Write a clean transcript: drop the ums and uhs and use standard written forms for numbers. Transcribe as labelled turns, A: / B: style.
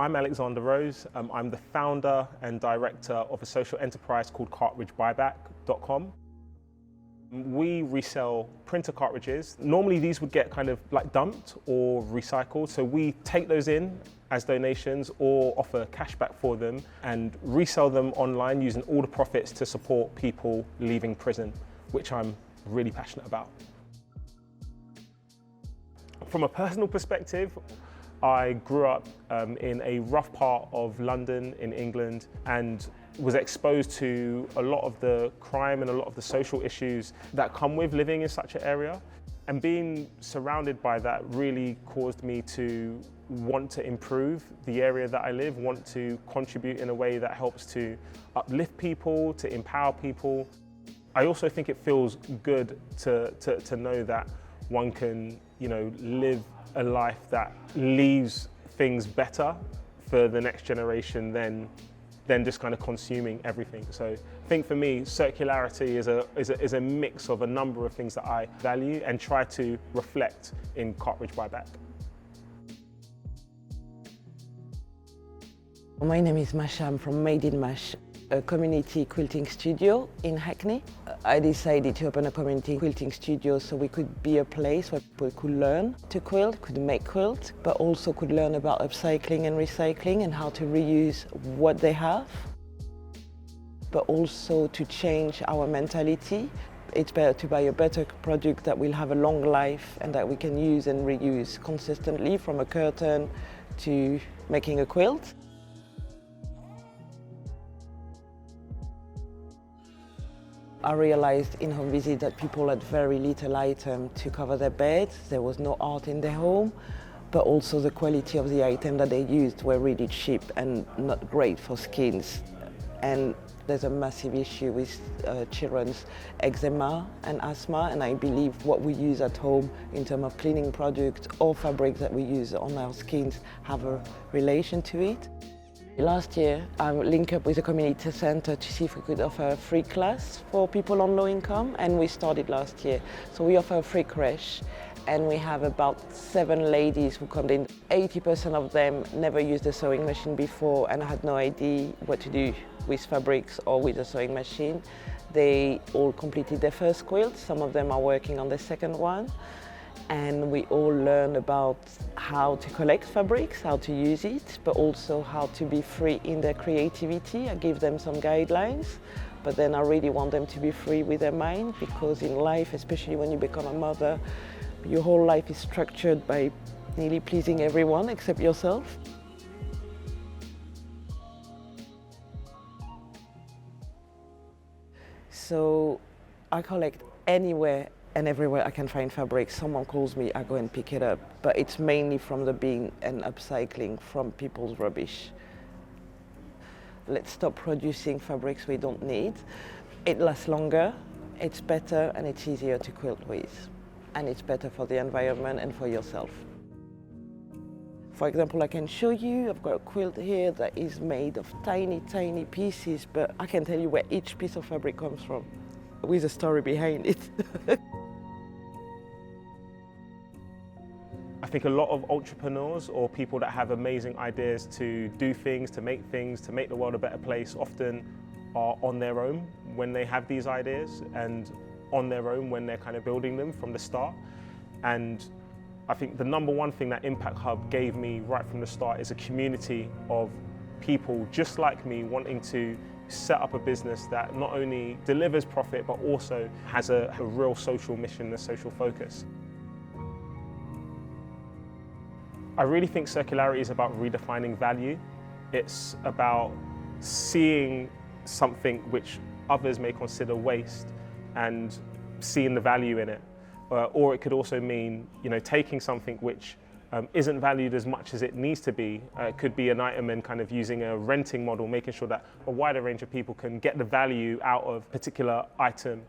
A: I'm Alexander Rose. I'm the founder and director of a social enterprise called cartridgebuyback.com. We resell printer cartridges. Normally these would get kind of like dumped or recycled, so we take those in as donations or offer cashback for them and resell them online using all the profits to support people leaving prison, which I'm really passionate about. From a personal perspective, I grew up in a rough part of London in England and was exposed to a lot of the crime and a lot of the social issues that come with living in such an area. And being surrounded by that really caused me to want to improve the area that I live, want to contribute in a way that helps to uplift people, to empower people. I also think it feels good to know that one can, live a life that leaves things better for the next generation than just kind of consuming everything. So I think for me, circularity is a mix of a number of things that I value and try to reflect in Cartridge Buyback.
B: My name is Masha. I'm from Made in Mash, a community quilting studio in Hackney. I decided to open a community quilting studio so we could be a place where people could learn to quilt, could make quilts, but also could learn about upcycling and recycling and how to reuse what they have, but also to change our mentality. It's better to buy a better product that will have a long life and that we can use and reuse consistently, from a curtain to making a quilt. I realized in home visit that people had very little item to cover their beds. There was no art in their home, but also the quality of the item that they used were really cheap and not great for skins. And there's a massive issue with children's eczema and asthma, and I believe what we use at home in terms of cleaning products or fabric that we use on our skins have a relation to it. Last year, I linked up with a community centre to see if we could offer a free class for people on low income, and we started last year. So we offer a free creche, and we have about 7 ladies who come in. 80% of them never used a sewing machine before and had no idea what to do with fabrics or with a sewing machine. They all completed their first quilt. Some of them are working on the second one. And we all learn about how to collect fabrics, how to use it, but also how to be free in their creativity. I give them some guidelines, but then I really want them to be free with their mind, because in life, especially when you become a mother, your whole life is structured by nearly pleasing everyone except yourself. So I collect anywhere and everywhere I can find fabric. Someone calls me, I go and pick it up. But it's mainly from the bin and upcycling from people's rubbish. Let's stop producing fabrics we don't need. It lasts longer, it's better, and it's easier to quilt with. And it's better for the environment and for yourself. For example, I can show you, I've got a quilt here that is made of tiny, tiny pieces, but I can tell you where each piece of fabric comes from, with a story behind it.
A: I think a lot of entrepreneurs or people that have amazing ideas to do things, to make the world a better place, often are on their own when they have these ideas, and on their own when they're kind of building them from the start. And I think the number one thing that Impact Hub gave me right from the start is a community of people just like me wanting to set up a business that not only delivers profit but also has a real social mission, a social focus. I really think circularity is about redefining value. It's about seeing something which others may consider waste and seeing the value in it. Or it could also mean, taking something which isn't valued as much as it needs to be. It could be an item and kind of using a renting model, making sure that a wider range of people can get the value out of a particular item.